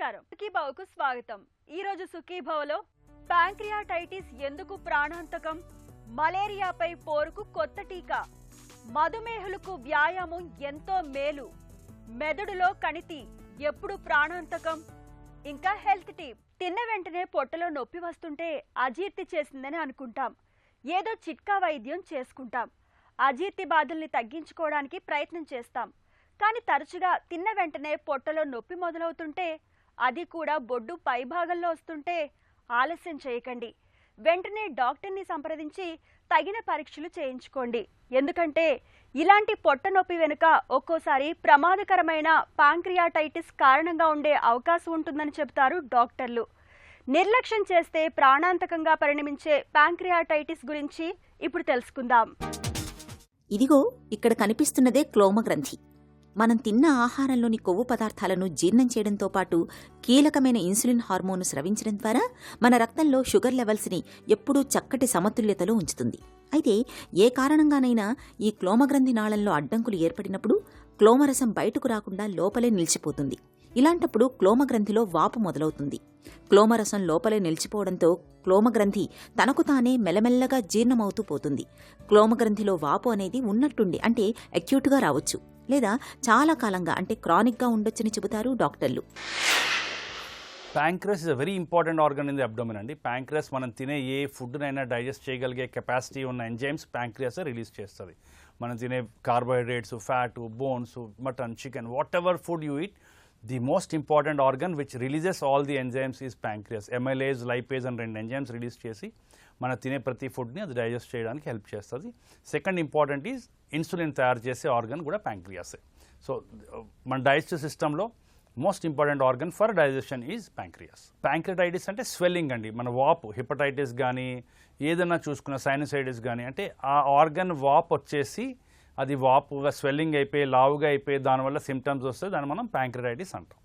నమస్కారం, సుఖీభవకు స్వాగతం. ఈ రోజు సుఖీభవలో ప్యాంక్రియాటైటిస్ ఎందుకు ప్రాణాంతకం, మలేరియాపై పోరుకు కొత్త టీకా, మధుమేహులకు వ్యాయామం ఎంతో మేలు, మెదడులో కణితి ఎప్పుడు ప్రాణాంతకం, ఇంకా హెల్త్ టిప్. తిన్న వెంటనే పొట్టలో నొప్పి వస్తుంటే అజీర్తి చేసిందని అనుకుంటాం. ఏదో చిట్కా వైద్యం చేసుకుంటాం. అజీర్తి బాధల్ని తగ్గించుకోవడానికి ప్రయత్నం చేస్తాం. కానీ తరచుగా తిన్న వెంటనే పొట్టలో నొప్పి మొదలవుతుంటే, అది కూడా బొడ్డు పైభాగంలో వస్తుంటే ఆలస్యం చేయకండి. వెంటనే డాక్టర్ని సంప్రదించి తగిన పరీక్షలు చేయించుకోండి. ఎందుకంటే ఇలాంటి పొట్ట నొప్పి వెనుక ఒక్కోసారి ప్రమాదకరమైన ప్యాంక్రియాటైటిస్ కారణంగా ఉండే అవకాశం ఉంటుందని చెబుతారు డాక్టర్లు. నిర్లక్ష్యం చేస్తే ప్రాణాంతకంగా పరిణమించే ప్యాంక్రియాటైటిస్ గురించి ఇప్పుడు తెలుసుకుందాం. ఇదిగో ఇక్కడ కనిపిస్తున్నదే క్లోమగ్రంథి. మనం తిన్న ఆహారంలోని కొవ్వు పదార్థాలను జీర్ణం చేయడంతో పాటు కీలకమైన ఇన్సులిన్ హార్మోన్ను స్రవించడం ద్వారా మన రక్తంలో షుగర్ లెవెల్స్ని ఎప్పుడూ చక్కటి సమతుల్యతలో ఉంచుతుంది. అయితే ఏ కారణంగానైనా ఈ క్లోమగ్రంథి నాళంలో అడ్డంకులు ఏర్పడినప్పుడు క్లోమరసం బయటకు రాకుండా లోపలే నిలిచిపోతుంది. ఇలాంటప్పుడు క్లోమగ్రంథిలో వాపు మొదలవుతుంది. క్లోమరసం లోపలే నిలిచిపోవడంతో క్లోమగ్రంథి తనకు తానే మెల్లమెల్లగా జీర్ణమవుతూ పోతుంది. క్లోమగ్రంథిలో వాపు అనేది ఉన్నట్టుండి అంటే అక్యూట్గా రావచ్చు, లేదా చాలా కాలంగా అంటే క్రానిక్గా ఉండొచ్చని చెబుతారు డాక్టర్లు. Pancreas is a very important organ in the abdomen అండి. ప్యాంక్రస్ మనం తినే ఏ ఫుడ్నైనా డైజెస్ట్ చేయగలిగే కెపాసిటీ ఉన్న ఎంజైమ్స్ ప్యాంక్రియాస్ రిలీజ్ చేస్తుంది. మనం తినే carbohydrates, fat, bones, mutton, chicken, what ever food you eat, the most important organ which releases all the enzymes is pancreas. MLAs, lipase అని 2 enzymes release చేసి మన తినే ప్రతి ఫుడ్ని అది డైజెస్ట్ చేయడానికి హెల్ప్ చేస్తుంది. సెకండ్ ఇంపార్టెంట్ ఈజ్ ఇన్సులిన్ తయారు చేసే ఆర్గన్ కూడా ప్యాంక్రియాసే. సో మన డైజెస్టివ్ సిస్టంలో most important organ for digestion is pancreas. Pancreatitis అంటే స్వెల్లింగ్ అండి. మన వాపు, హెపటైటిస్ కానీ ఏదైనా చూసుకున్న సైనసైటిస్ కానీ, అంటే ఆ ఆర్గన్ వాపు వచ్చేసి అది వాపుగా స్వెల్లింగ్ అయిపోయి లావుగా అయిపోయి దానివల్ల సిమ్టమ్స్ వస్తే దాన్ని మనం ప్యాంక్రియాటైటిస్ అంటాం.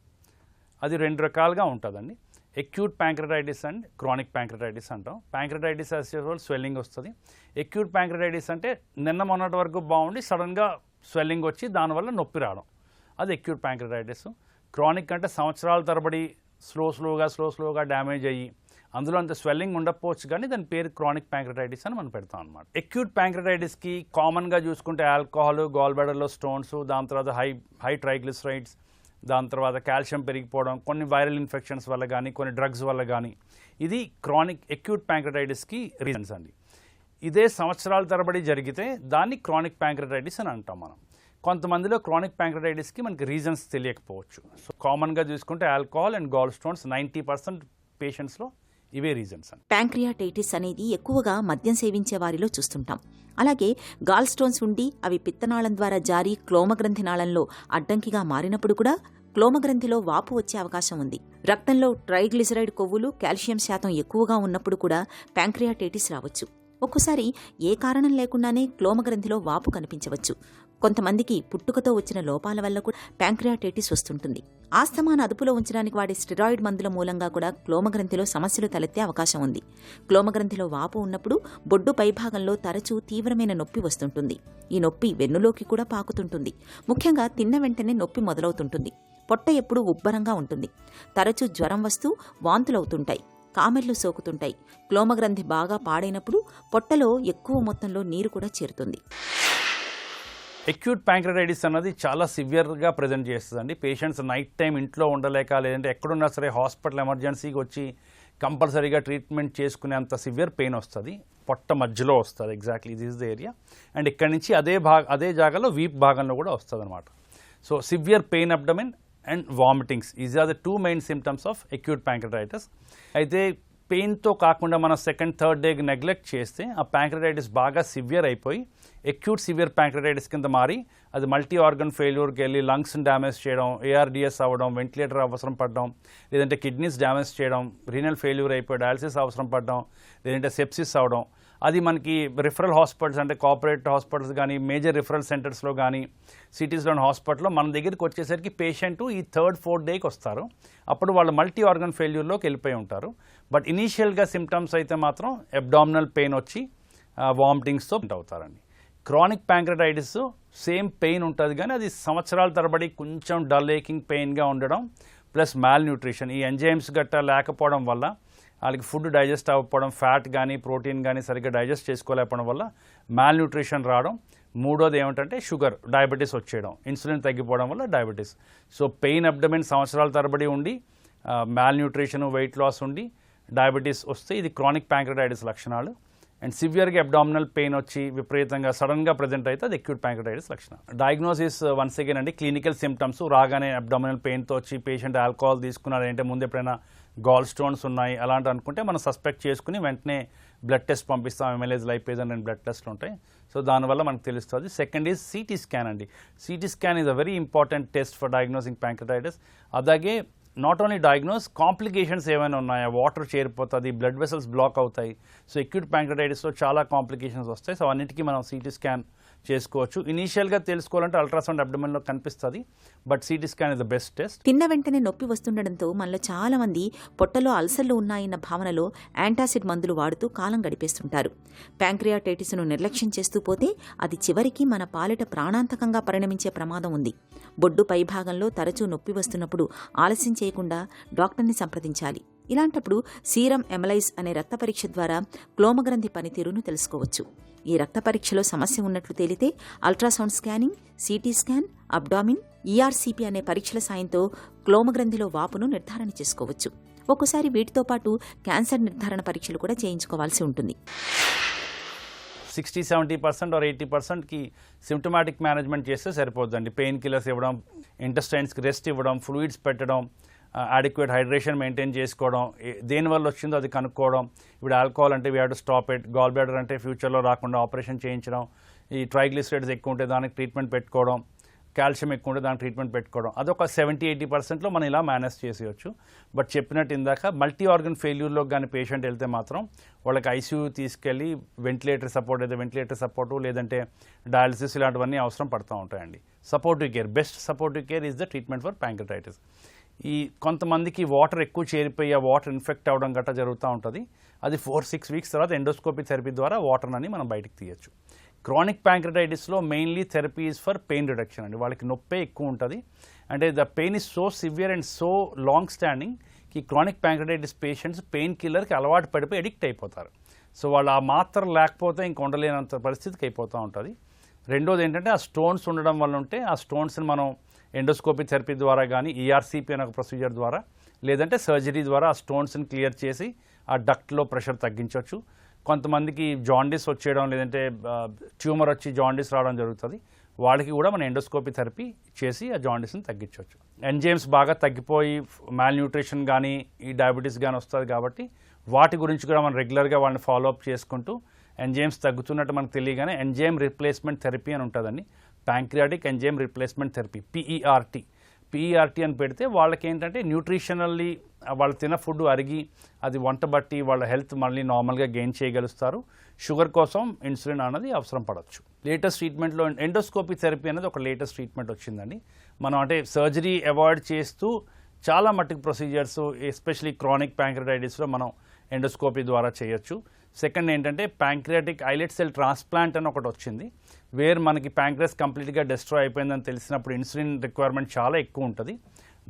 అది 2 రకాలుగా ఉంటుందండి. Acute pancreatitis and chronic pancreatitis అంటాం. ప్యాంక్రియాటైటిస్ వచ్చేసరికి స్వెల్లింగ్ వస్తుంది. ఎక్యూట్ ప్యాంక్రియాటైటిస్ అంటే నిన్న మొన్నటి వరకు బాగుండి సడన్గా స్వెల్లింగ్ వచ్చి దానివల్ల నొప్పి రావడం, అది ఎక్యూట్ ప్యాంక్రియాటైటిస్. క్రానిక్ అంటే సంవత్సరాల తరబడి స్లోగా డ్యామేజ్ అయ్యి అందులో అంత స్వెల్లింగ్ ఉండకపోవచ్చు, కానీ దాని పేరు క్రానిక్ ప్యాంక్రియాటైటిస్ అని మనం పెడతాం అనమాట. ఎక్యూట్ ప్యాంక్రియాటైటిస్కి కామన్గా చూసుకుంటే ఆల్కహాల్, గాల్ బ్లాడర్లో స్టోన్స్, దాని తర్వాత హై ట్రైగ్లిసరైడ్స్, దాని తర్వాత కాల్షియం పెరిగిపోవడం, కొన్ని వైరల్ ఇన్ఫెక్షన్స్ వల్ల కానీ కొన్ని డ్రగ్స్ వల్ల కానీ, ఇది క్రానిక్ ఎక్యూట్ ప్యాంక్రియాటైటిస్కి రీజన్స్ అండి. ఇదే సంవత్సరాల తరబడి జరిగితే దాన్ని క్రానిక్ ప్యాంక్రియాటైటిస్ అని అంటాం మనం. కొంతమందిలో క్రానిక్ ప్యాంక్రియాటైటిస్కి మనకి రీజన్స్ తెలియకపోవచ్చు. సో కామన్గా చూసుకుంటే ఆల్కహాల్ అండ్ గాల్ స్టోన్స్ 90% పేషెంట్స్లో ఇవే రీజన్స్ అండి. ప్యాంక్రియాటైటిస్ అనేది ఎక్కువగా మద్యం సేవించే వారిలో చూస్తుంటాం. అలాగే గాల్ స్టోన్స్ ఉండి అవి పిత్తనాళం ద్వారా జారి క్లోమగ్రంథి నాళంలో అడ్డంకిగా మారినప్పుడు కూడా క్లోమగ్రంథిలో వాపు వచ్చే అవకాశం ఉంది. రక్తంలో ట్రైగ్లిసరైడ్ కొవ్వులు, కాల్షియం శాతం ఎక్కువగా ఉన్నప్పుడు కూడా ప్యాంక్రియాటైటిస్ రావచ్చు. ఒక్కోసారి ఏ కారణం లేకుండానే క్లోమగ్రంథిలో వాపు కనిపించవచ్చు. కొంతమందికి పుట్టుకతో వచ్చిన లోపాల వల్ల కూడా ప్యాంక్రియాటైటిస్ వస్తుంటుంది. ఆస్తమాను అదుపులో ఉంచడానికి వాడే స్టెరాయిడ్ మందుల మూలంగా కూడా క్లోమగ్రంథిలో సమస్యలు తలెత్తే అవకాశం ఉంది. క్లోమగ్రంథిలో వాపు ఉన్నప్పుడు బొడ్డు పైభాగంలో తరచూ తీవ్రమైన నొప్పి వస్తుంటుంది. ఈ నొప్పి వెన్నులోకి కూడా పాకుతుంటుంది. ముఖ్యంగా తిన్న వెంటనే నొప్పి మొదలవుతుంటుంది. పొట్ట ఎప్పుడూ ఉబ్బరంగా ఉంటుంది. తరచూ జ్వరం వస్తూ వాంతులవుతుంటాయి. కామెర్లు సోకుతుంటాయి. క్లోమగ్రంథి బాగా పాడైనప్పుడు పొట్టలో ఎక్కువ మొత్తంలో నీరు కూడా చేరుతుంది. ఎక్యూట్ ప్యాంక్రియాటైటిస్ అన్నది చాలా సివియర్గా ప్రజెంట్ చేస్తుందండి. పేషెంట్స్ నైట్ టైం ఇంట్లో ఉండలేక లేదంటే ఎక్కడున్నా సరే హాస్పిటల్ ఎమర్జెన్సీకి వచ్చి కంపల్సరీగా ట్రీట్మెంట్ చేసుకునేంత సివియర్ పెయిన్ వస్తుంది. పొట్ట మధ్యలో వస్తుంది. Exactly this is the area. And ఇక్కడి నుంచి అదే జాగాలో వీప్ భాగంలో కూడా వస్తుంది అనమాట. So severe pain abdomen and vomitings, is are the 2 main symptoms of acute pancreatitis. అయితే పెయిన్తో కాకుండా మనం సెకండ్, థర్డ్ డే నెగ్లెక్ట్ చేస్తే ఆ ప్యాంక్రియాటైటిస్ బాగా సివియర్ అయిపోయి ఎక్యూట్ సివియర్ ప్యాంక్రియాటైటిస్ కింద మారి అది మల్టీ ఆర్గన్ ఫెయిల్యూర్కి వెళ్ళి లంగ్స్ని డ్యామేజ్ చేయడం, ఏఆర్డిఎస్ అవ్వడం, వెంటిలేటర్ అవసరం పడడం, లేదంటే కిడ్నీస్ డ్యామేజ్ చేయడం, రీనల్ ఫెయిల్యూర్ అయిపోయి డయాలసిస్ అవసరం పడడం, లేదంటే సెప్సిస్ అవడం, అది మనకి రిఫరల్ హాస్పిటల్స్ అంటే కార్పొరేట్ హాస్పిటల్స్ కానీ మేజర్ రిఫరల్ సెంటర్స్లో కానీ సిటీస్లోని హాస్పిటల్లో మన దగ్గరికి వచ్చేసరికి పేషెంట్ ఈ థర్డ్, ఫోర్త్ డేకి వస్తారు. అప్పుడు వాళ్ళు మల్టీ ఆర్గన్ ఫెయిల్యూర్లోకి వెళ్ళిపోయి ఉంటారు. బట్ ఇనీషియల్గా సిమ్టమ్స్ అయితే మాత్రం అబ్డామినల్ పెయిన్ వచ్చి వామిటింగ్స్తో అవుతారండి. క్రానిక్ ప్యాంక్రియాటైటిస్ సేమ్ పెయిన్ ఉంటుంది, కానీ అది సంవత్సరాల తరబడి కొంచెం డల్ ఏకింగ్ పెయిన్గా ఉండడం, ప్లస్ మాల్ న్యూట్రిషన్. ఈ ఎంజైమ్స్ గట్టా లేకపోవడం వల్ల వాళ్ళకి ఫుడ్ డైజెస్ట్ అవ్వకపోవడం, ఫ్యాట్ కానీ ప్రోటీన్ కానీ సరిగ్గా డైజెస్ట్ చేసుకోలేకపోవడం వల్ల మాల్ న్యూట్రిషన్ రావడం. మూడోది ఏమిటంటే షుగర్, డయాబెటీస్ వచ్చేయడం, ఇన్సులిన్ తగ్గిపోవడం వల్ల డయాబెటీస్. సో పెయిన్ అబ్డమెన్ సంవత్సరాల తరబడి ఉండి, మాల్ న్యూట్రిషన్, వెయిట్ లాస్ ఉండి డయాబెటీస్ వస్తే ఇది క్రానిక్ ప్యాంక్రటైటిస్ లక్షణాలు. అండ్ సివియర్గా అబ్డామినల్ పెయిన్ వచ్చి విపరీతంగా సడన్గా ప్రజెంట్ అయితే అది అక్యూట్ ప్యాంక్రటైటిస్ లక్షణం. డయాగ్నోసిస్ వన్స్ అగైన్ అండి, క్లినికల్ సిమ్టమ్స్ రాగానే అబ్డామినల్ పెయిన్తో వచ్చి పేషెంట్ ఆల్కహాల్ తీసుకున్నారు అంటే ముందు ఎప్పుడైనా గాల్ స్టోన్స్ ఉన్నాయి అలాంటి అనుకుంటే మనం సస్పెక్ట్ చేసుకుని వెంటనే బ్లడ్ టెస్ట్ పంపిస్తాం. ఎంఎల్ఏజ్, లైపేజ్ అని 2 బ్లడ్ టెస్ట్లు ఉంటాయి. సో దానివల్ల మనకు తెలుస్తుంది. సెకండ్ ఈజ్ సిటీ స్కాన్ అండి. CT scan is a very important test for diagnosing pancreatitis. అలాగే నాట్ ఓన్లీ డయాగ్నోస్, కాంప్లికేషన్స్ ఏమైనా ఉన్నాయా, వాటర్ చేరిపోతుంది, బ్లడ్ వెసల్స్ బ్లాక్ అవుతాయి. సో అక్యూట్ ప్యాంక్రటైటిస్లో చాలా కాంప్లికేషన్స్ వస్తాయి. సో అన్నిటికీ మనం సిటీ స్కాన్ చేసుకోవచ్చు. ఇనీషియల్గా తెలుసుకోవాలంటే అల్ట్రాసౌండ్ అబ్డమెన్లో కనిపిస్తుంది, but CT scan is the best test. తిన్న వెంటనే నొప్పి వస్తుండడంతో మనలో చాలా మంది పొట్టలో అల్సర్లు ఉన్నాయన్న భావనలో యాంటాసిడ్ మందులు వాడుతూ కాలం గడిపేస్తుంటారు. ప్యాంక్రియాటైటిస్ను నిర్లక్ష్యం చేస్తూ పోతే అది చివరికి మన పాలిట ప్రాణాంతకంగా పరిణమించే ప్రమాదం ఉంది. బొడ్డు పైభాగంలో తరచూ నొప్పి వస్తున్నప్పుడు ఆలస్యం చేయకుండా డాక్టర్ని సంప్రదించాలి. ఇలాంటప్పుడు సీరం ఎమలైజ్ అనే రక్త పరీక్ష ద్వారా క్లోమగ్రంథి పనితీరును తెలుసుకోవచ్చు. ఈ రక్త పరీక్షలో సమస్య ఉన్నట్లు తేలితే ultrasound scanning, CT scan, abdomen, ERCP అనే పరీక్షల సాయంతో క్లోమగ్రంథిలో వాపును నిర్ధారణ చేసుకోవచ్చు. ఒక్కోసారి వీటితో పాటు క్యాన్సర్ నిర్ధారణ పరీక్షలు కూడా చేయించుకోవాల్సి ఉంటుంది. 60-70% or 80%కి సిమ్టమాటిక్ మేనేజ్మెంట్ చేస్తే సరిపోతుందండి. పెయిన్ కిల్లర్స్ ఇవ్వడం, ఇంటెస్టైన్స్కి రెస్ట్ ఇవ్వడం, ఫ్లూయిడ్స్ పెట్టడం, అడిక్వేట్ హైడ్రేషన్ మెయింటైన్ చేసుకోవడం, దేనివల్ల వచ్చిందో అది కనుక్కోవడం. ఇప్పుడు ఆల్కహాల్ అంటే we have to stop it, gall bladder అంటే ఫ్యూచర్లో రాకుండా ఆపరేషన్ చేయించడం, ఈ ట్రైగ్లిసరైడ్స్ ఎక్కువ ఉంటే దానికి ట్రీట్మెంట్ పెట్టుకోవడం, కాల్షియం ఎక్కువ ఉంటే దానికి ట్రీట్మెంట్ పెట్టుకోవడం. అదొక 70-80%లో మనం ఇలా మేనేజ్ చేసేయచ్చు. బట్ చెప్పినట్టు ఇందాక మల్టీ ఆర్గన్ ఫెయిల్యూర్లో కానీ పేషెంట్ వెళ్తే మాత్రం వాళ్ళకి ఐసీయూ తీసుకెళ్ళి వెంటిలేటర్ సపోర్ట్ అయితే వెంటిలేటర్ సపోర్టు, లేదంటే డయాలసిస్ ఇలాంటివన్నీ అవసరం పడుతూ ఉంటాయండి. Supportive care, best supportive care is the treatment for pancreatitis. ఈ కొంతమందికి వాటర్ ఎక్కువ చేరిపోయి ఆ వాటర్ ఇన్ఫెక్ట్ అవ్వడం గట్రా జరుగుతూ ఉంటుంది. అది 4-6 వీక్స్ తర్వాత ఎండోస్కోపీ థెరపీ ద్వారా వాటర్ అని మనం బయటకు తీయచ్చు. క్రానిక్ ప్యాంక్రటైటిస్లో mainly therapy is for pain reduction అండి. వాళ్ళకి నొప్పే ఎక్కువ ఉంటుంది. అంటే the pain is so severe and so long standing కి క్రానిక్ ప్యాంక్రటైటిస్ పేషెంట్స్ పెయిన్ కిల్లర్కి అలవాటు పడిపోయి అడిక్ట్ అయిపోతారు. సో వాళ్ళు ఆ మాత్ర లేకపోతే ఇంక ఉండలేనంత పరిస్థితికి అయిపోతూ ఉంటుంది. రెండోది ఏంటంటే ఆ స్టోన్స్ ఉండడం వల్ల ఉంటే ఆ స్టోన్స్ని మనం ఎండోస్కోపీ థెరపీ ద్వారా కానీ ఈఆర్సీపీ అనే ఒక ప్రొసీజర్ ద్వారా లేదంటే సర్జరీ ద్వారా ఆ స్టోన్స్ని క్లియర్ చేసి ఆ డక్ట్లో ప్రెషర్ తగ్గించవచ్చు. కొంతమందికి జాండీస్ వచ్చేయడం లేదంటే ట్యూమర్ వచ్చి జాండీస్ రావడం జరుగుతుంది. వాళ్ళకి కూడా మనం ఎండోస్కోపీ థెరపీ చేసి ఆ జాండీస్ని తగ్గించవచ్చు. ఎంజైమ్స్ బాగా తగ్గిపోయి మాల్ న్యూట్రిషన్ కానీ ఈ డయాబెటీస్ కానీ వస్తుంది కాబట్టి వాటి గురించి కూడా మనం రెగ్యులర్గా వాళ్ళని ఫాలోఅప్ చేసుకుంటూ ఎంజైమ్స్ తగ్గుతున్నట్టు మనకు తెలియగానే ఎంజైమ్ రిప్లేస్మెంట్ థెరపీ అని ఉంటుందండి. ప్యాంక్రియాటిక్ ఎంజైమ్ రిప్లేస్మెంట్ థెరపీ, పిఈఆర్టీ అని పెడితే వాళ్ళకి ఏంటంటే న్యూట్రిషనల్లీ వాళ్ళు తిన్న ఫుడ్ అరిగి అది వంట బట్టి వాళ్ళ హెల్త్ మళ్ళీ నార్మల్గా గెయిన్ చేయగలుగుతారు. షుగర్ కోసం ఇన్సులిన్ అనేది అవసరం పడవచ్చు. లేటెస్ట్ ట్రీట్మెంట్లో ఎండోస్కోపీ థెరపీ అనేది ఒక లేటెస్ట్ ట్రీట్మెంట్ వచ్చిందండి. మనం అంటే సర్జరీ అవాయిడ్ చేస్తూ చాలా మట్టుకు ప్రొసీజర్స్ ఎస్పెషలీ క్రానిక్ ప్యాంక్రటైటిస్లో మనం ఎండోస్కోపీ ద్వారా చేయొచ్చు. సెకండ్ ఏంటంటే ప్యాంక్రియాటిక్ ఐలెట్ సెల్ ట్రాన్స్ప్లాంట్ అని ఒకటి వచ్చింది. వేర్ మనకి ప్యాంక్రియాస్ కంప్లీట్గా డిస్ట్రాయ్ అయిపోయిందని తెలిసినప్పుడు ఇన్సులిన్ రిక్వైర్మెంట్ చాలా ఎక్కువ ఉంటుంది.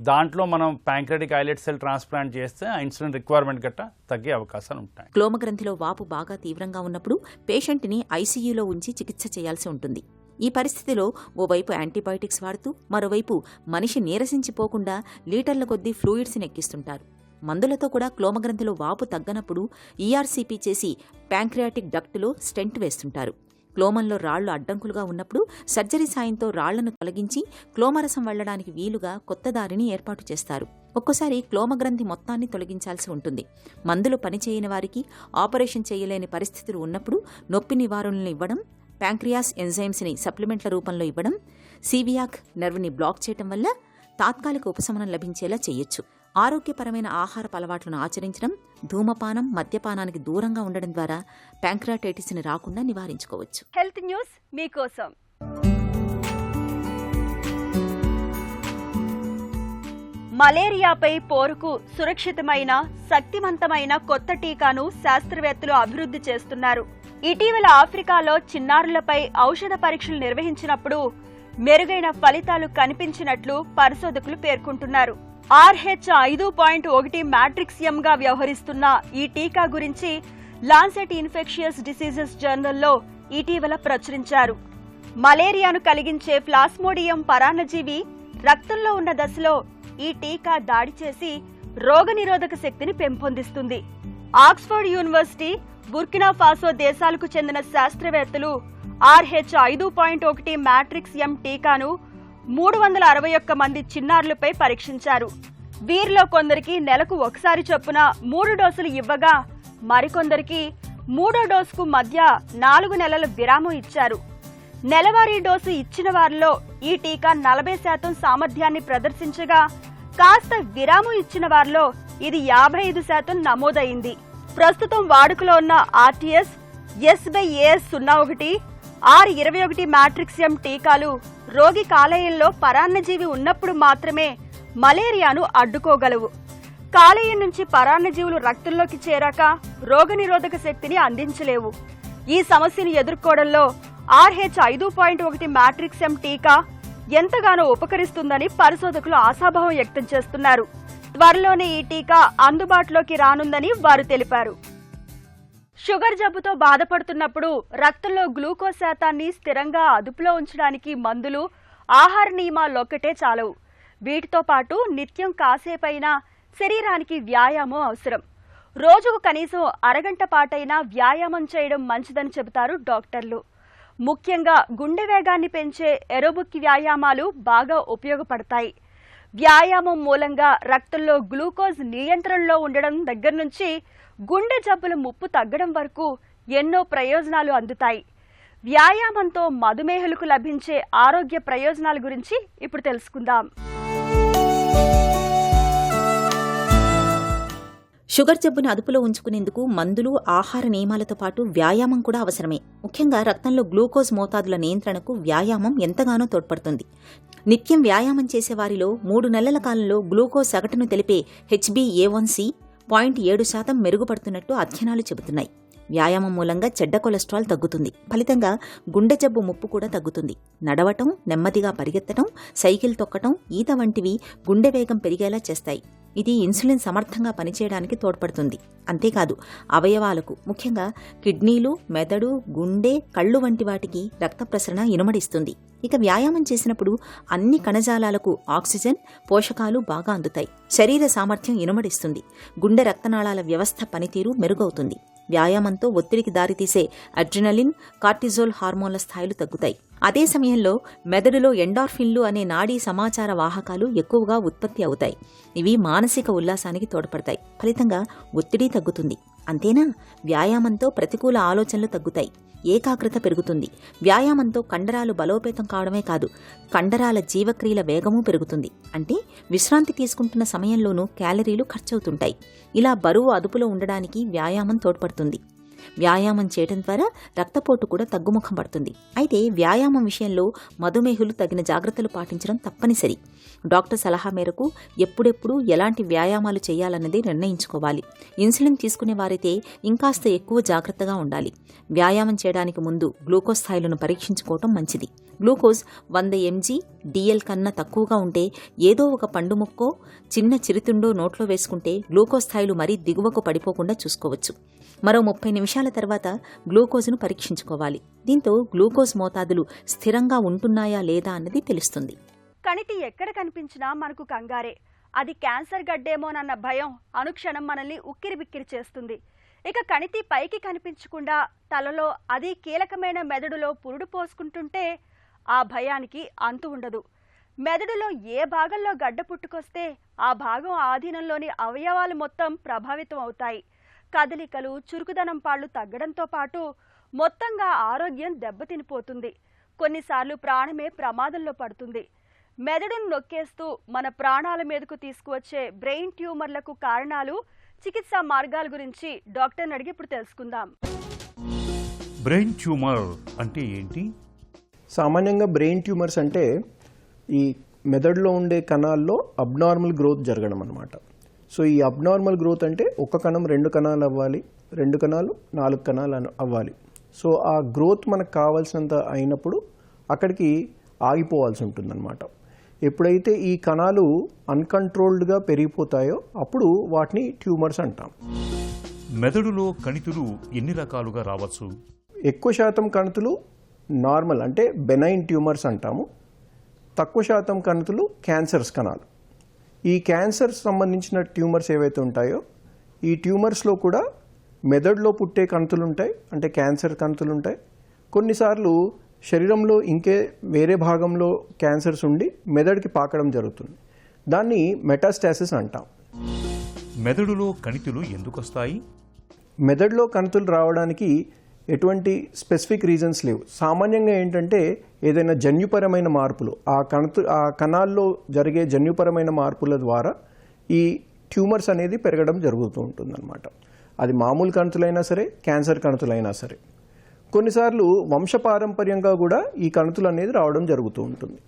దాంట్లో మనం ప్యాంక్రియాటిక్ ఐలెట్ సెల్ ట్రాన్స్ప్లాంట్ చేస్తే ఆ ఇన్సులిన్ రిక్వైర్మెంట్ గట్రా తగ్గే అవకాశాలు ఉంటాయి. క్లోమగ్రంథిలో వాపు బాగా తీవ్రంగా ఉన్నప్పుడు పేషెంట్ని ఐసీయూలో ఉంచి చికిత్స చేయాల్సి ఉంటుంది. ఈ పరిస్థితిలో ఓవైపు యాంటీబయాటిక్స్ వాడుతూ మరోవైపు మనిషి నీరసించిపోకుండా లీటర్ల కొద్దీ ఫ్లూయిడ్స్ని ఎక్కిస్తుంటారు. మందులతో కూడా క్లోమగ్రంథిలో వాపు తగ్గనప్పుడు ఈఆర్సీపీ చేసి ప్యాంక్రియాటిక్ డక్టులో స్టెంట్ వేస్తుంటారు. క్లోమంలో రాళ్లు అడ్డంకులుగా ఉన్నప్పుడు సర్జరీ సాయంతో రాళ్లను తొలగించి క్లోమరసం వెళ్లడానికి వీలుగా కొత్త దారిని ఏర్పాటు చేస్తారు. ఒక్కోసారి క్లోమగ్రంథి మొత్తాన్ని తొలగించాల్సి ఉంటుంది. మందులు పనిచేయని వారికి ఆపరేషన్ చేయలేని పరిస్థితులు ఉన్నప్పుడు నొప్పి నివారణలు ఇవ్వడం, ప్యాంక్రియాస్ ఎంజైమ్స్ని సప్లిమెంట్ల రూపంలో ఇవ్వడం, సీవియాక్ నెర్వ్ని బ్లాక్ చేయడం వల్ల తాత్కాలిక ఉపశమనం లభించేలా చేయొచ్చు. ఆరోగ్యపరమైన ఆహారపు అలవాట్లను ఆచరించడం, ధూమపానం, మద్యపానానికి దూరంగా ఉండడం ద్వారా ప్యాంక్రియాటైటిస్ని రాకుండా నివారించుకోవచ్చు. హెల్త్ న్యూస్ మీకోసం. మలేరియాపై పోరుకు సురక్షితమైన, శక్తివంతమైన కొత్త టీకాను శాస్త్రవేత్తలు అభివృద్ధి చేస్తున్నారు. ఇటీవల ఆఫ్రికాలో చిన్నారులపై ఔషధ పరీక్షలు నిర్వహించినప్పుడు మెరుగైన ఫలితాలు కనిపించినట్లు పరిశోధకులు పేర్కొంటున్నారు. RH5.1 మ్యాట్రిక్సియంగా వ్యవహరిస్తున్న ఈ టీకా గురించి లాన్సెట్ ఇన్ఫెక్షియస్ డిసీజెస్ జర్నల్లో ఇటీవల ప్రచురించారు. మలేరియాను కలిగించే ప్లాస్మోడియం పరాన్నజీవి రక్తంలో ఉన్న దశలో ఈ టీకా దాడి చేసి రోగనిరోధక శక్తిని పెంపొందిస్తుంది. ఆక్స్ఫర్డ్ యూనివర్సిటీ, బుర్కినా ఫాసో దేశాలకు చెందిన శాస్త్రవేత్తలు RH5.1 మ్యాట్రిక్సియం టీకాను 361 మంది చిన్నారులపై పరీక్షించారు. వీరిలో కొందరికి నెలకు ఒకసారి చొప్పున 3 డోసులు ఇవ్వగా మరికొందరికి 3వ డోసుకు మధ్య 4 నెలల విరామం ఇచ్చారు. నెలవారీ డోసు ఇచ్చిన వారిలో ఈ టీకా 40% సామర్థ్యాన్ని ప్రదర్శించగా కాస్త విరామం ఇచ్చిన వారిలో ఇది 55% నమోదైంది. ప్రస్తుతం వాడుకలో ఉన్న RTS, S/AS01, R21 మ్యాట్రిక్సియం టీకాలు రోగి కాలేయంలో పరాన్నజీవి ఉన్నప్పుడు మాత్రమే మలేరియాను అడ్డుకోగలవు. కాలేయం నుంచి పరాన్నజీవులు రక్తంలోకి చేరాక రోగనిరోధక శక్తిని అందించలేవు. ఈ సమస్యను ఎదుర్కోవడంలో RH5.1 మ్యాట్రిక్సియం టీకా ఎంతగానో ఉపకరిస్తుందని పరిశోధకులు ఆశాభావం వ్యక్తం చేస్తున్నారు. త్వరలోనే ఈ టీకా అందుబాటులోకి రానుందని వారు తెలిపారు. షుగర్ జబ్బుతో బాధపడుతున్నప్పుడు రక్తంలో గ్లూకోజ్ శాతాన్ని స్థిరంగా అదుపులో ఉంచడానికి మందులు, ఆహార నియమాలొక్కటే చాలవు. వీటితో పాటు నిత్యం కాసేపైనా శరీరానికి వ్యాయామం అవసరం. రోజుకు కనీసం అరగంట పాటైనా వ్యాయామం చేయడం మంచిదని చెబుతారు డాక్టర్లు. ముఖ్యంగా గుండె వేగాన్ని పెంచే ఏరోబిక్ వ్యాయామాలు బాగా ఉపయోగపడతాయి. వ్యాయామం మూలంగా రక్తంలో గ్లూకోజ్ నియంత్రణలో ఉండడం దగ్గర నుంచి గుండె జబ్బుల ముప్పు తగ్గడం వరకు ఎన్నో ప్రయోజనాలు అందుతాయి. వ్యాయామంతో మధుమేహులకు లభించే ఆరోగ్య ప్రయోజనాల గురించి ఇప్పుడు తెలుసుకుందాం. షుగర్ జబ్బుని అదుపులో ఉంచుకునేందుకు మందులు, ఆహార నియమాలతో పాటు వ్యాయామం కూడా అవసరమే. ముఖ్యంగా రక్తంలో గ్లూకోజ్ మోతాదుల నియంత్రణకు వ్యాయామం ఎంతగానో తోడ్పడుతుంది. నిత్యం వ్యాయామం చేసేవారిలో 3 నెలల కాలంలో గ్లూకోజ్ సగటును తెలిపే HbA1c 0.7% మెరుగుపడుతున్నట్టు అధ్యయనాలు చెబుతున్నాయి. వ్యాయామం మూలంగా చెడ్డ కొలెస్ట్రాల్ తగ్గుతుంది. ఫలితంగా గుండె జబ్బు ముప్పు కూడా తగ్గుతుంది. నడవటం, నెమ్మదిగా పరిగెత్తడం, సైకిల్ తొక్కటం, ఈత వంటివి గుండె వేగం పెరిగేలా చేస్తాయి. ఇది ఇన్సులిన్ సమర్థంగా పనిచేయడానికి తోడ్పడుతుంది. అంతేకాదు అవయవాలకు, ముఖ్యంగా కిడ్నీలు, మెదడు, గుండె, కళ్ళు వంటి వాటికి రక్త ప్రసరణ ఇనుమడిస్తుంది. ఇక వ్యాయామం చేసినప్పుడు అన్ని కణజాలాలకు ఆక్సిజన్, పోషకాలు బాగా అందుతాయి. శరీర సామర్థ్యం ఇనుమడిస్తుంది. గుండె రక్తనాళాల వ్యవస్థ పనితీరు మెరుగవుతుంది. వ్యాయామంతో ఒత్తిడికి దారితీసే అడ్రినలిన్, కార్టిజోల్ హార్మోన్ల స్థాయిలు తగ్గుతాయి. అదే సమయంలో మెదడులో ఎండార్ఫిన్లు అనే నాడీ సమాచార వాహకాలు ఎక్కువగా ఉత్పత్తి అవుతాయి. ఇవి మానసిక ఉల్లాసానికి తోడ్పడతాయి. ఫలితంగా ఒత్తిడి తగ్గుతుంది. అంతేనా, వ్యాయామంతో ప్రతికూల ఆలోచనలు తగ్గుతాయి. ఏకాగ్రత పెరుగుతుంది. వ్యాయామంతో కండరాలు బలోపేతం కావడమే కాదు, కండరాల జీవక్రియల వేగమూ పెరుగుతుంది. అంటే విశ్రాంతి తీసుకుంటున్న సమయంలోనూ క్యాలరీలు ఖర్చవుతుంటాయి. ఇలా బరువు అదుపులో ఉండడానికి వ్యాయామం తోడ్పడుతుంది. వ్యాయామం చేయడం ద్వారా రక్తపోటు కూడా తగ్గుముఖం పడుతుంది. అయితే వ్యాయామం విషయంలో మధుమేహులు తగిన జాగ్రత్తలు పాటించడం తప్పనిసరి. డాక్టర్ సలహా మేరకు ఎప్పుడెప్పుడు ఎలాంటి వ్యాయామాలు చేయాలన్నది నిర్ణయించుకోవాలి. ఇన్సులిన్ తీసుకునే వారైతే ఇంకాస్త ఎక్కువ జాగ్రత్తగా ఉండాలి. వ్యాయామం చేయడానికి ముందు గ్లూకోజ్ స్థాయిలను పరీక్షించుకోవటం మంచిది. గ్లూకోజ్ 100 mg DL కన్నా తక్కువగా ఉంటే ఏదో ఒక పండు ముక్కో, చిన్న చిరుతిండో నోట్లో వేసుకుంటే గ్లూకోజ్ స్థాయిలు మరీ దిగువకు పడిపోకుండా చూసుకోవచ్చు. మరో 30 నిమిషాల తర్వాత గ్లూకోజ్ను పరీక్షించుకోవాలి. దీంతో గ్లూకోజ్ మోతాదులు స్థిరంగా ఉంటున్నాయా లేదా అన్నది తెలుస్తుంది. కణితి ఎక్కడ కనిపించినా మనకు కంగారే. అది క్యాన్సర్ గడ్డేమోనన్న భయం అనుక్షణం మనల్ని ఉక్కిరిబిక్కిరి చేస్తుంది. ఇక కణితి పైకి కనిపించకుండా తలలో, అది కీలకమైన మెదడులో పురుడు పోసుకుంటుంటే ఆ భయానికి అంతు ఉండదు. మెదడులో ఏ భాగంలో గడ్డ పుట్టుకొస్తే ఆ భాగం ఆధీనంలోని అవయవాలు మొత్తం ప్రభావితం అవుతాయి. కదలికలు, చురుకుదనం పాళ్లు తగ్గడంతో పాటు మొత్తంగా ఆరోగ్యం దెబ్బతినిపోతుంది. కొన్నిసార్లు ప్రాణమే ప్రమాదంలో పడుతుంది. మెదడును నొక్కేస్తూ మన ప్రాణాల మీదకు తీసుకువచ్చే బ్రెయిన్ ట్యూమర్లకు కారణాలు, చికిత్సా మార్గాల గురించి డాక్టర్ని అడిగి ఇప్పుడు తెలుసుకుందాం. బ్రెయిన్ ట్యూమర్ అంటే ఏంటి? సామాన్యంగా బ్రెయిన్ ట్యూమర్స్ అంటే ఈ మెదడులో ఉండే కణాల్లో అబ్నార్మల్ గ్రోత్ జరగడం అన్నమాట. సో ఈ అబ్నార్మల్ గ్రోత్ అంటే ఒక కణం 2 కణాలు అవ్వాలి, 2 కణాలు 4 కణాలు అవ్వాలి. సో ఆ గ్రోత్ మనకు కావాల్సినంత అయినప్పుడు అక్కడికి ఆగిపోవాల్సి ఉంటుందన్నమాట. ఎప్పుడైతే ఈ కణాలు అన్కంట్రోల్డ్గా పెరిగిపోతాయో అప్పుడు వాటిని ట్యూమర్స్ అంటాం. మెదడులో కణితులు ఎన్ని రకాలుగా రావచ్చు? ఎక్కువ శాతం కణితులు నార్మల్ అంటే బెనైన్ ట్యూమర్స్ అంటాము. తక్కువ శాతం కణితులు క్యాన్సర్స్ కణాలు. ఈ క్యాన్సర్స్ సంబంధించిన ట్యూమర్స్ ఏవైతే ఉంటాయో ఈ ట్యూమర్స్లో కూడా మెదడులో పుట్టే కణితులు ఉంటాయి, అంటే క్యాన్సర్ కణితులు ఉంటాయి. కొన్నిసార్లు శరీరంలో ఇంకే వేరే భాగంలో క్యాన్సర్స్ ఉండి మెదడుకి పాకడం జరుగుతుంది. దాన్ని మెటాస్టాసిస్ అంటాం. మెదడులో కణితులు ఎందుకు వస్తాయి? మెదడులో కణితులు రావడానికి ఎటువంటి స్పెసిఫిక్ రీజన్స్ లేవు. సామాన్యంగా ఏంటంటే ఏదైనా జన్యుపరమైన మార్పులు ఆ కణాల్లో జరిగే జన్యుపరమైన మార్పుల ద్వారా ఈ ట్యూమర్స్ అనేది పెరగడం జరుగుతూ ఉంటుందన్నమాట. అది మామూలు కణితులైనా సరే, క్యాన్సర్ కణితులైనా సరే. కొన్నిసార్లు వంశపారంపర్యంగా కూడా ఈ కణితులు అనేది రావడం జరుగుతూ ఉంటుంది.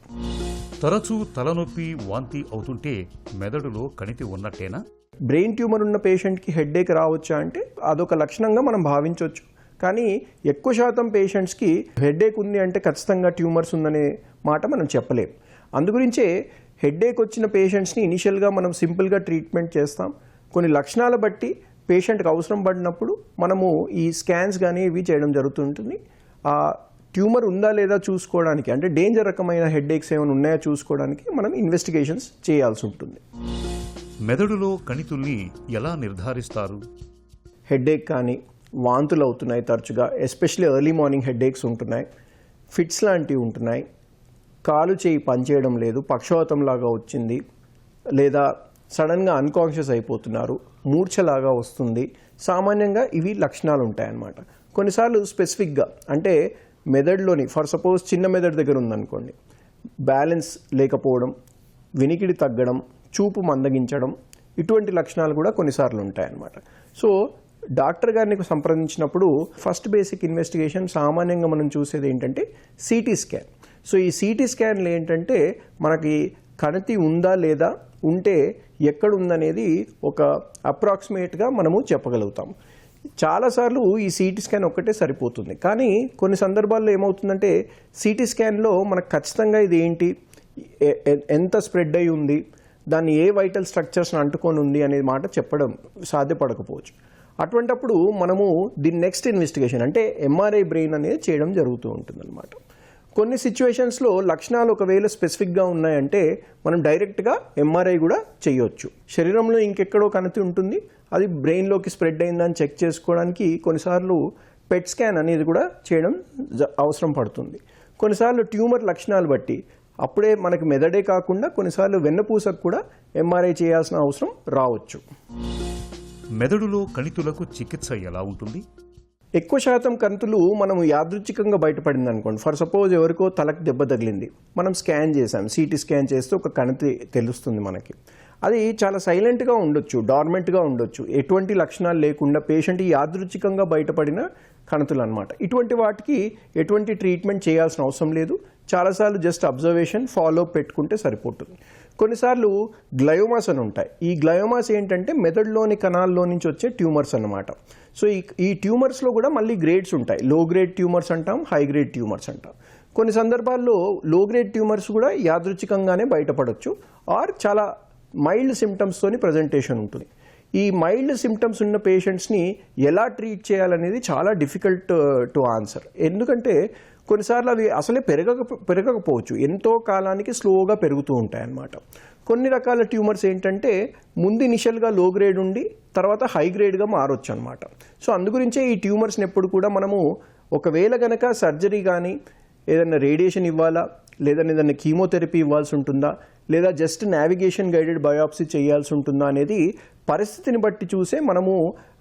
తరచూ తలనొప్పి, వాంతి అవుతుంటే మెదడులో కణితి ఉన్నట్టేనా? బ్రెయిన్ ట్యూమర్ ఉన్న పేషెంట్కి హెడ్ఏక్ రావచ్చా అంటే అదొక లక్షణంగా మనం భావించవచ్చు. కానీ ఎక్కువ శాతం పేషెంట్స్కి హెడ్ఏక్ ఉంది అంటే ఖచ్చితంగా ట్యూమర్స్ ఉందనే మాట మనం చెప్పలేం. అందుగురించే హెడ్ఏక్ వచ్చిన పేషెంట్స్ని ఇనిషియల్గా మనం సింపుల్గా ట్రీట్మెంట్ చేస్తాం. కొన్ని లక్షణాల బట్టి పేషెంట్కి అవసరం పడినప్పుడు మనము ఈ స్కాన్స్ కానీ ఇవి చేయడం జరుగుతుంటుంది. ఆ ట్యూమర్ ఉందా లేదా చూసుకోవడానికి, అంటే డేంజర్ రకమైన హెడ్ఏక్స్ ఏమైనా ఉన్నాయా చూసుకోవడానికి మనం ఇన్వెస్టిగేషన్స్ చేయాల్సి ఉంటుంది. మెదడులో కణితుల్ని ఎలా నిర్ధారిస్తారు? హెడ్ఏక్ కానీ వాంతులు అవుతున్నాయి తరచుగా, ఎస్పెషల్లీ ఎర్లీ మార్నింగ్ హెడ్ఏక్స్ ఉంటున్నాయి, ఫిట్స్ లాంటివి ఉంటున్నాయి, కాలు చేయి పనిచేయడం లేదు, పక్షవాతంలాగా వచ్చింది, లేదా సడన్గా అన్కాన్షియస్ అయిపోతున్నారు, మూర్ఛలాగా వస్తుంది. సామాన్యంగా ఇవి లక్షణాలు ఉంటాయన్నమాట. కొన్నిసార్లు స్పెసిఫిక్గా అంటే మెదడులోని ఫర్ సపోజ్ చిన్న మెదడు దగ్గర ఉందనుకోండి, బ్యాలెన్స్ లేకపోవడం, వినికిడి తగ్గడం, చూపు మందగించడం, ఇటువంటి లక్షణాలు కూడా కొన్నిసార్లు ఉంటాయన్నమాట. సో డాక్టర్ గారిని సంప్రదించినప్పుడు ఫస్ట్ బేసిక్ ఇన్వెస్టిగేషన్ సామాన్యంగా మనం చూసేది ఏంటంటే సిటీ స్కాన్. సో ఈ సిటీ స్కాన్లు ఏంటంటే మనకి కణితి ఉందా లేదా, ఉంటే ఎక్కడ ఉందనేది ఒక అప్రాక్సిమేట్గా మనము చెప్పగలుగుతాం. చాలాసార్లు ఈ సిటీ స్కాన్ ఒక్కటే సరిపోతుంది. కానీ కొన్ని సందర్భాల్లో ఏమవుతుందంటే సిటీ స్కాన్లో మనకు ఖచ్చితంగా ఇది ఏంటి, ఎంత స్ప్రెడ్ అయి ఉంది, దాన్ని ఏ వైటల్ స్ట్రక్చర్స్ని అంటుకొని ఉంది అనే మాట చెప్పడం సాధ్యపడకపోవచ్చు. అటువంటప్పుడు మనము దీని నెక్స్ట్ ఇన్వెస్టిగేషన్ అంటే ఎంఆర్ఐ బ్రెయిన్ అనేది చేయడం జరుగుతూ ఉంటుందన్నమాట. కొన్ని సిచ్యువేషన్స్లో లక్షణాలు ఒకవేళ స్పెసిఫిక్గా ఉన్నాయంటే మనం డైరెక్ట్గా ఎంఆర్ఐ కూడా చేయొచ్చు. శరీరంలో ఇంకెక్కడో కణితి ఉంటుంది, అది బ్రెయిన్లోకి స్ప్రెడ్ అయిందని చెక్ చేసుకోవడానికి కొన్నిసార్లు పెట్ స్కాన్ అనేది కూడా చేయడం అవసరం పడుతుంది. కొన్నిసార్లు ట్యూమర్ లక్షణాలు బట్టి అప్పుడే మనకి మెదడే కాకుండా కొన్నిసార్లు వెన్నపూసకు కూడా ఎంఆర్ఐ చేయాల్సిన అవసరం రావచ్చు. మెదడులో కణితులకు చికిత్స ఎలా ఉంటుంది? ఎక్కువ శాతం కణితులు మనము యాదృచ్ఛికంగా బయటపడింది అనుకోండి, ఫర్ సపోజ్ ఎవరికో తలకు దెబ్బ తగిలింది, మనం స్కాన్ చేసాం, సిటీ స్కాన్ చేస్తే ఒక కణితి తెలుస్తుంది మనకి. అది చాలా సైలెంట్గా ఉండొచ్చు, డార్మెంట్గా ఉండొచ్చు, ఎటువంటి లక్షణాలు లేకుండా పేషెంట్ యాదృచ్ఛికంగా బయటపడిన కణితులు అనమాట. ఇటువంటి వాటికి ఎటువంటి ట్రీట్మెంట్ చేయాల్సిన అవసరం లేదు. చాలాసార్లు జస్ట్ అబ్జర్వేషన్, ఫాలో పెట్టుకుంటే సరిపోతుంది. కొన్నిసార్లు గ్లయోమాస్ అని ఉంటాయి. ఈ గ్లయోమాస్ ఏంటంటే మెదడులోని కణాల్లో నుంచి వచ్చే ట్యూమర్స్ అన్నమాట. సో ఈ ట్యూమర్స్లో కూడా మళ్ళీ గ్రేడ్స్ ఉంటాయి. లో గ్రేడ్ ట్యూమర్స్ అంటాం, హై గ్రేడ్ ట్యూమర్స్ అంటాం. కొన్ని సందర్భాల్లో లో గ్రేడ్ ట్యూమర్స్ కూడా యాదృచ్ఛికంగానే బయటపడవచ్చు, ఆర్ చాలా మైల్డ్ సిమ్టమ్స్తోని ప్రజెంటేషన్ ఉంటుంది. ఈ మైల్డ్ సిమ్టమ్స్ ఉన్న పేషెంట్స్ని ఎలా ట్రీట్ చేయాలనేది చాలా డిఫికల్ట్ టు ఆన్సర్. ఎందుకంటే కొన్నిసార్లు అవి అసలే పెరగకపోవచ్చు, ఎంతో కాలానికి స్లోగా పెరుగుతూ ఉంటాయి అన్నమాట. కొన్ని రకాల ట్యూమర్స్ ఏంటంటే ముందు ఇనిషియల్గా లో గ్రేడ్ ఉండి తర్వాత హై గ్రేడ్గా మారొచ్చు అనమాట. సో అందుగురించే ఈ ట్యూమర్స్ని ఎప్పుడు కూడా మనము ఒకవేళ గనక సర్జరీ కానీ ఏదైనా రేడియేషన్ ఇవ్వాలా, లేదా ఏదైనా కీమోథెరపీ ఇవ్వాల్సి ఉంటుందా, లేదా జస్ట్ నావిగేషన్ గైడెడ్ బయాప్సీ చేయాల్సి ఉంటుందా అనేది పరిస్థితిని బట్టి చూసే మనము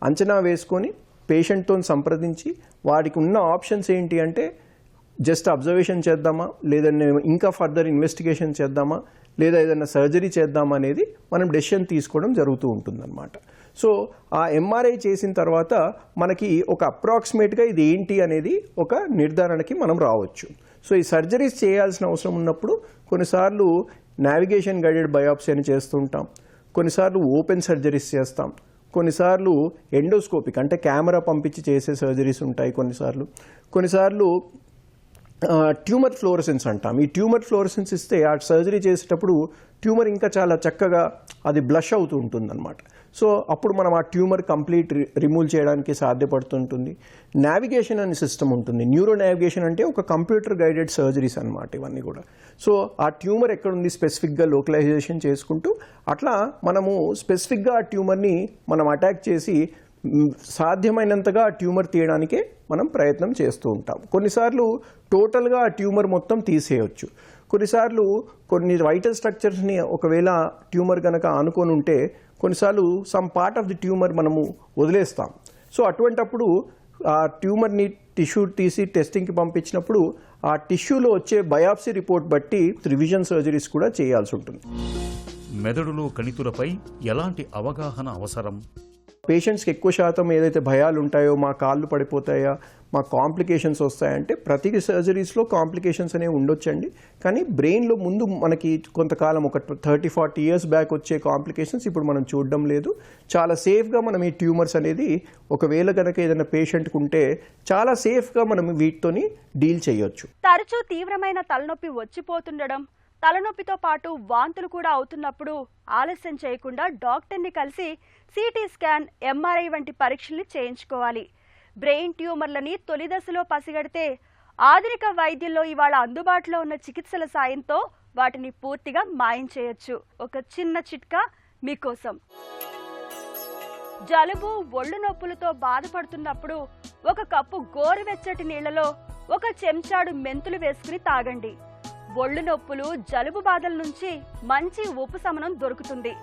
అంచనా వేసుకొని పేషెంట్తో సంప్రదించి వాడికి ఉన్న ఆప్షన్స్ ఏంటి అంటే జస్ట్ అబ్జర్వేషన్ చేద్దామా, లేదంటే ఇంకా ఫర్దర్ ఇన్వెస్టిగేషన్ చేద్దామా, లేదా ఏదైనా సర్జరీ చేద్దామా అనేది మనం డెసిషన్ తీసుకోవడం జరుగుతూ ఉంటుందన్నమాట. సో ఆ ఎంఆర్ఐ చేసిన తర్వాత మనకి ఒక అప్రాక్సిమేట్గా ఇది ఏంటి అనేది ఒక నిర్ధారణకి మనం రావచ్చు. సో ఈ సర్జరీస్ చేయాల్సిన అవసరం ఉన్నప్పుడు కొన్నిసార్లు నావిగేషన్ గైడెడ్ బయాప్సీ అని చేస్తుంటాం, కొన్నిసార్లు ఓపెన్ సర్జరీస్ చేస్తాం, కొన్నిసార్లు ఎండోస్కోపిక్ అంటే కెమెరా పంపించి చేసే సర్జరీస్ ఉంటాయి, కొన్నిసార్లు ట్యూమర్ ఫ్లోరసెన్స్ అంటాం. ఈ ట్యూమర్ ఫ్లోరసెన్స్ ఇస్తే ఆ సర్జరీ చేసేటప్పుడు ట్యూమర్ ఇంకా చాలా చక్కగా అది బ్లష్ అవుతూ ఉంటుంది అనమాట. సో అప్పుడు మనం ఆ ట్యూమర్ కంప్లీట్ రిమూవ్ చేయడానికి సాధ్యపడుతుంటుంది. నావిగేషన్ అనే సిస్టమ్ ఉంటుంది. న్యూరో నావిగేషన్ అంటే ఒక కంప్యూటర్ గైడెడ్ సర్జరీస్ అనమాట ఇవన్నీ కూడా. సో ఆ ట్యూమర్ ఎక్కడుంది స్పెసిఫిక్గా లోకలైజేషన్ చేసుకుంటూ అట్లా మనము స్పెసిఫిక్గా ఆ ట్యూమర్ని మనం అటాక్ చేసి సాధ్యమైనంతగా ఆ ట్యూమర్ తీయడానికే మనం ప్రయత్నం చేస్తూ ఉంటాం. కొన్నిసార్లు టోటల్గా ఆ ట్యూమర్ మొత్తం తీసేయవచ్చు. కొన్నిసార్లు కొన్ని వైటల్ స్ట్రక్చర్స్ని ఒకవేళ ట్యూమర్ కనుక ఆనుకొని ఉంటే కొన్నిసార్లు some part of the tumour మనము వదిలేస్తాం. సో అటువంటప్పుడు ఆ ట్యూమర్ని టిష్యూ తీసి టెస్టింగ్కి పంపించినప్పుడు ఆ టిష్యూలో వచ్చే బయాప్సీ రిపోర్ట్ బట్టి రివిజన్ సర్జరీస్ కూడా చేయాల్సి ఉంటుంది. మెదడులో కణితులపై ఎలాంటి అవగాహన అవసరం? పేషెంట్స్కి ఎక్కువ శాతం ఏదైతే భయాలు ఉంటాయో, మా కాళ్ళు పడిపోతాయా, మా కాంప్లికేషన్స్ వస్తాయంటే ప్రతి సర్జరీస్లో కాంప్లికేషన్స్ అనేవి ఉండొచ్చండి. కానీ బ్రెయిన్లో ముందు మనకి కొంతకాలం ఒక 30-40 years బ్యాక్ వచ్చే కాంప్లికేషన్స్ ఇప్పుడు మనం చూడడం లేదు. చాలా సేఫ్గా మనం ఈ ట్యూమర్స్ అనేది ఒకవేళ కనుక ఏదైనా పేషెంట్కి ఉంటే చాలా సేఫ్గా మనం వీటితోని డీల్ చేయొచ్చు. తరచూ తీవ్రమైన తలనొప్పి వచ్చిపోతుండడం, తలనొప్పితో పాటు వాంతులు కూడా అవుతున్నప్పుడు ఆలస్యం చేయకుండా డాక్టర్ని కలిసి సిటీ స్కాన్, ఎంఆర్ఐ వంటి పరీక్షల్ని చేయించుకోవాలి. బ్రెయిన్ ట్యూమర్లని తొలి దశలో పసిగడితే ఆధునిక వైద్యంలో ఇవాళ అందుబాటులో ఉన్న చికిత్సల సాయంతో వాటిని పూర్తిగా మాయం చేయొచ్చు. ఒక చిన్న చిట్కా మీకోసం. జలుబు, ఒళ్ళు నొప్పులతో బాధపడుతున్నప్పుడు 1 కప్పు గోరువెచ్చటి నీళ్లలో 1 చెంచాడు మెంతులు వేసుకుని తాగండి. ఒళ్ళు నొప్పులు, జలుబు బాధల నుంచి మంచి ఉపశమనం దొరుకుతుంది.